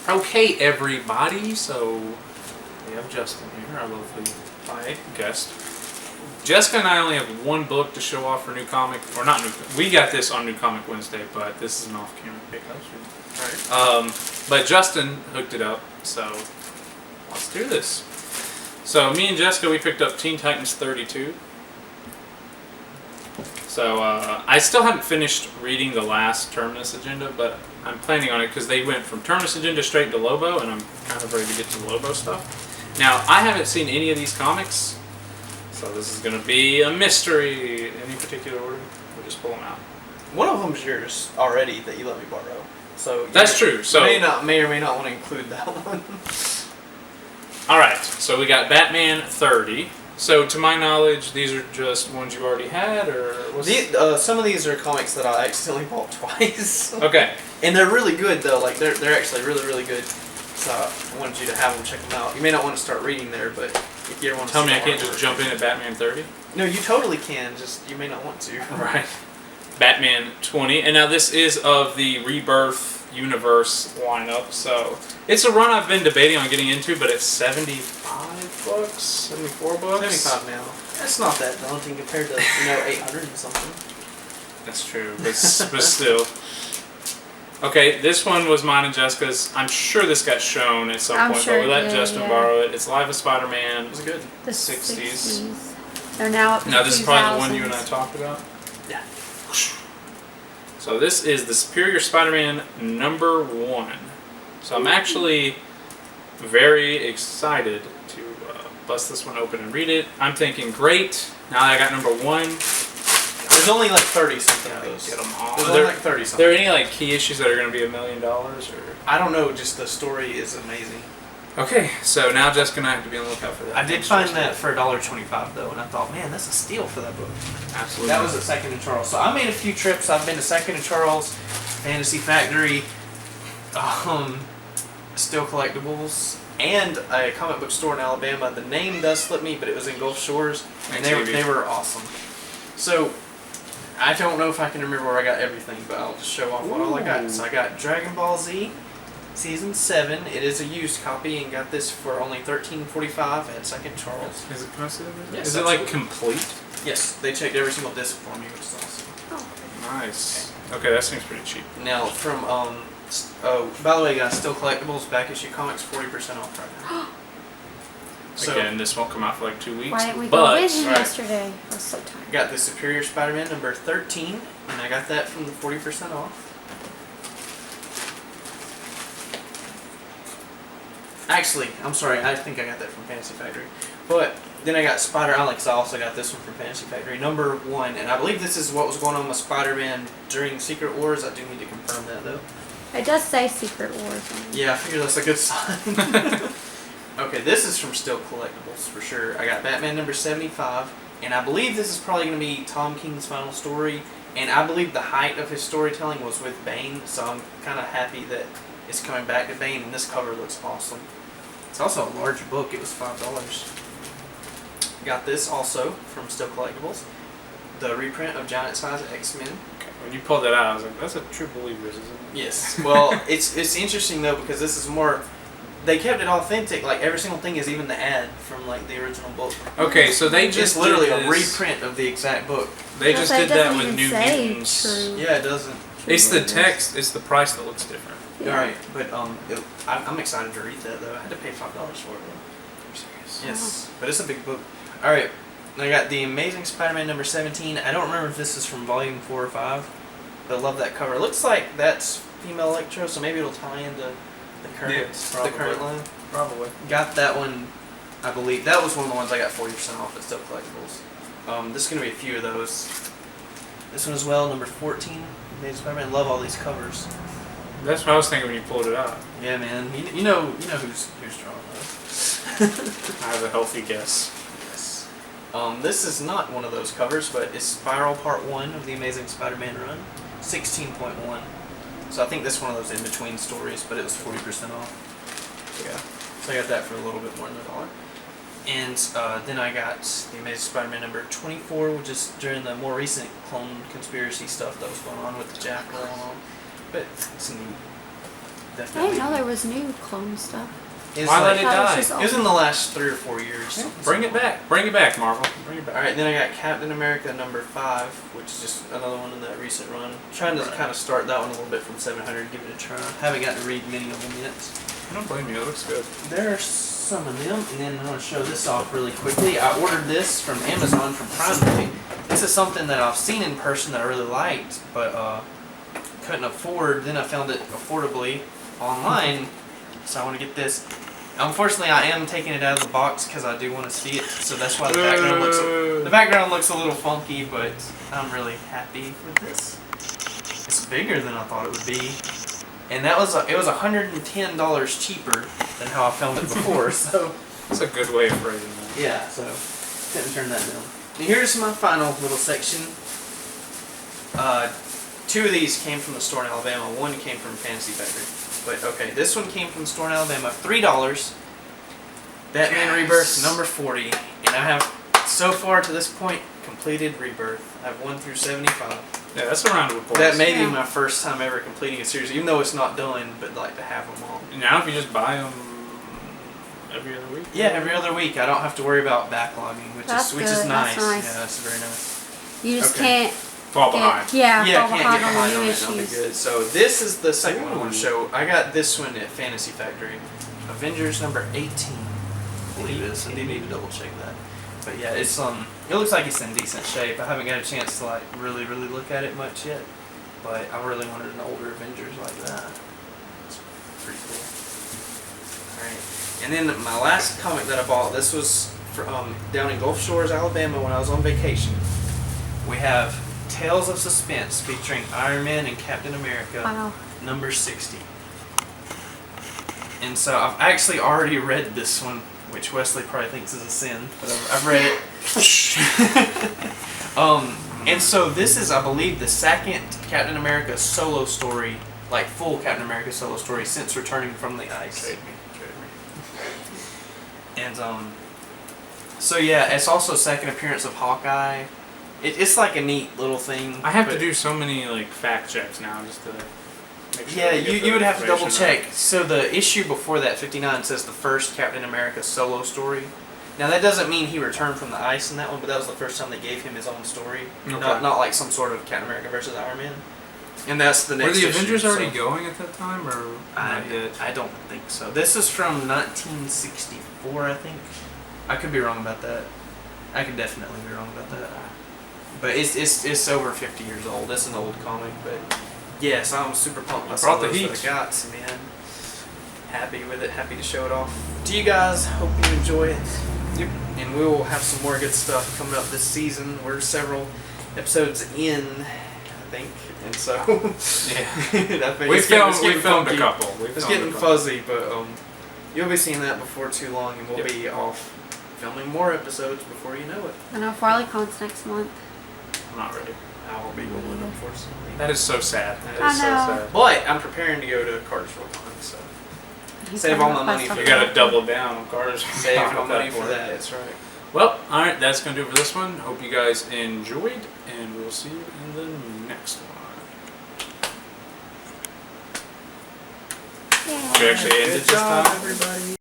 Okay, everybody. So we have Justin here, our lovely guest. Jessica and I only have one book to show off for New Comic, or not New. We got this on New Comic Wednesday, but this is an off-camera pickup. Alright. But Justin hooked it up, so let's do this. So me and Jessica, we picked up Teen Titans 32. So I still haven't finished reading the last Terminus Agenda, but I'm planning on it because they went from Terminus Agenda straight to Lobo, and I'm kind of ready to get to the Lobo stuff. Now, I haven't seen any of these comics, so this is going to be a mystery. Any particular order? We'll just pull them out. One of them's yours already that you let me borrow. So that's true. So may or may not want to include that one. All right. So we got Batman 30. So to my knowledge, these are just ones you already had, or some of these are comics that I accidentally bought twice. Okay. And they're really good though. Like they're actually really good. So I wanted you to have them, check them out. You may not want to start reading there, but if you ever want to tell me I can't just jump in at Batman 30. No, you totally can. Just you may not want to. Right. Batman 20, and now this is of the Rebirth universe lineup. So it's a run I've been debating on getting into, but it's 75 bucks, 74 bucks. 75 now. That's not that daunting compared to 800 and something. That's true, but still. Okay, this one was mine and Jessica's. I'm sure this got shown at some point, but we let Justin borrow it. It's Life of Spider-Man. Was it good? The 60s. They're now up to Now this is probably the one you and I talked about. Yeah. So this is the Superior Spider-Man #1. So I'm actually very excited to bust this one open and read it. I'm thinking, great, now that I got #1. There's only like 30 something of those. Get them all. There's only like 30 something. Are there any like key issues that are going to be $1 million or? I don't know. Just the story is amazing. Okay, so now Jessica and I have to be on the lookout for that. I did find that for $1.25 though, and I thought, man, that's a steal for that book. Absolutely. That was at Second and Charles. So I made a few trips. I've been to Second and Charles, Fantasy Factory, Still Collectibles, and a comic book store in Alabama. The name does slip me, but it was in Gulf Shores, and they were awesome. So I don't know if I can remember where I got everything, but I'll just show off what all I got. So I got Dragon Ball Z Season 7. It is a used copy, and got this for only $13.45 at Second Charles. Is it considered? Yes, is it like complete? Yes, they checked every single disc for me, which is awesome. Oh. Nice. Okay, that seems pretty cheap. Now from by the way, guys, Still Collectibles back issue comics 40% off right now. So, again, this won't come out for like 2 weeks. Why didn't we go vision yesterday? I was so tired. Got the Superior Spider-Man #13, and I got that from the 40% off. Actually, I'm sorry, I think I got that from Fantasy Factory. But then I got Spider-Alex. I also got this one from Fantasy Factory, #1, and I believe this is what was going on with Spider-Man during Secret Wars. I do need to confirm that though. It does say Secret Wars. Yeah, I figure that's a good sign. Okay, this is from Still Collectibles for sure. I got Batman #75, and I believe this is probably going to be Tom King's final story. And I believe the height of his storytelling was with Bane, so I'm kind of happy that it's coming back to Bane. And this cover looks awesome. It's also a large book. It was $5. Got this also from Still Collectibles, the reprint of Giant Size X-Men. Okay. When you pulled that out, I was like, "That's a True Believers, isn't it?" Yes. Well, it's interesting though because this is more. They kept it authentic, like every single thing is even the ad from like the original book. Okay, so they just literally did a reprint of the exact book. They just did that with New Mutants. True. Yeah, it doesn't. It's the text, it's the price that looks different. Yeah. Alright, but I'm excited to read that though. I had to pay $5 for it though. Serious. Yes, but it's a big book. Alright, I got the Amazing Spider-Man #17. I don't remember if this is from volume 4 or 5, but I love that cover. It looks like that's female Electro, so maybe it'll tie into the current line. Probably. Got that one, I believe. That was one of the ones I got 40% off at Still Collectibles. This is going to be a few of those. This one as well, #14. Amazing Spider-Man. Love all these covers. That's what I was thinking when you pulled it out. Yeah, man. You know who's drawing those. I have a healthy guess. Yes. This is not one of those covers, but it's Spiral Part 1 of the Amazing Spider-Man run. 16.1. So I think this is one of those in-between stories, but it was 40% off. Yeah. So I got that for a little bit more than $1. And then I got the Amazing Spider-Man #24, which is during the more recent clone conspiracy stuff that was going on with the Jackal and all. But it's neat. I definitely. didn't know there was new clone stuff. It's Why let like- it I thought die? was just It was in the last 3 or 4 years. Bring it back. Bring it back, Marvel. Bring it back. Alright, then I got Captain America number 5, which is just another one in that recent run. Trying to kind of start that one a little bit from 700, give it a try. Haven't gotten to read many of them yet. I don't blame you. It looks good. There are some of them, and then I'm going to show this off really quickly. I ordered this from Amazon from Prime Day. This is something that I've seen in person that I really liked, but couldn't afford. Then I found it affordably online, so I want to get this. Unfortunately, I am taking it out of the box because I do want to see it, so that's why the background looks a little funky, but I'm really happy with this. It's bigger than I thought it would be, and it was $110 cheaper than how I found it before. So That's a good way of phrasing that. yeah, so couldn't turn that down. And here's my final little section. 2 of these came from the store in Alabama. 1 came from Fantasy Factory. But okay, this one came from the store in Alabama. $3. Batman Rebirth number 40, and I have so far to this point completed Rebirth. I have 1 through 75. Yeah, that's a round of applause. That may be Yeah. my first time ever completing a series, even though it's not done. But like to have them all. Now, if you just buy them every other week. Yeah, every other week. I don't have to worry about backlogging, which That's is good. That's nice. nice. Yeah, that's very nice. You just Okay. can't Fall behind. Yeah, Yeah, fall can't behind get on behind the on new it. That'll be issues. good. So this is the second one I want to Ooh. show. I got this one at Fantasy Factory, Avengers number 18. I believe it is. I do need to double check that. But yeah, it's it looks like it's in decent shape. I haven't got a chance to like really look at it much yet, but I really wanted an older Avengers like that. It's pretty cool. All right, and then my last comic that I bought. This was from down in Gulf Shores, Alabama, when I was on vacation. We have Tales of Suspense featuring Iron Man and Captain America, Wow. number 60. And so I've actually already read this one, which Wesley probably thinks is a sin, but I've read it. And so this is, I believe, the second Captain America solo story, like full Captain America solo story since returning from the ice. Trade me. And so yeah, it's also second appearance of Hawkeye. It's like a neat little thing. I have to but- do so many like fact checks now just to make sure. Yeah, I get the you would have to double information check. So the issue before that, 59, says the first Captain America solo story. Now that doesn't mean he returned from the ice in that one, but that was the first time they gave him his own story. Okay. Not like some sort of Captain America versus Iron Man. And that's the right. next Were the issue, Avengers already so- going at that time, or not yet? I don't think so. This is from 1964, I think. I could be wrong about that. I could definitely be wrong about that. But it's over 50 years old. That's an old comic, but yes, I'm super pumped. I Brought the those heat. that I got, man. Happy with it. Happy to show it off to you guys. Hope you enjoy it. Yep. And we will have some more good stuff coming up this season. We're several episodes in, I think, and so Yeah. I think We it's getting- filmed. it's We getting filmed a funky. couple. It's getting fuzzy, but you'll be seeing that before too long, and we'll Yep. be off filming more episodes before you know it. I know FarleyCon's next month. I'm not ready. I won't be going, unfortunately. That is so sad. That I is so know. sad. But I'm preparing to go to Cartersville Con, so He's Save gonna all my money request for You a- gotta double down on cars. save my money for that. That's right. Well, alright, that's gonna do it for this one. Hope you guys enjoyed, and we'll see you in the next one. Yeah. We actually ended Good this job, time. everybody.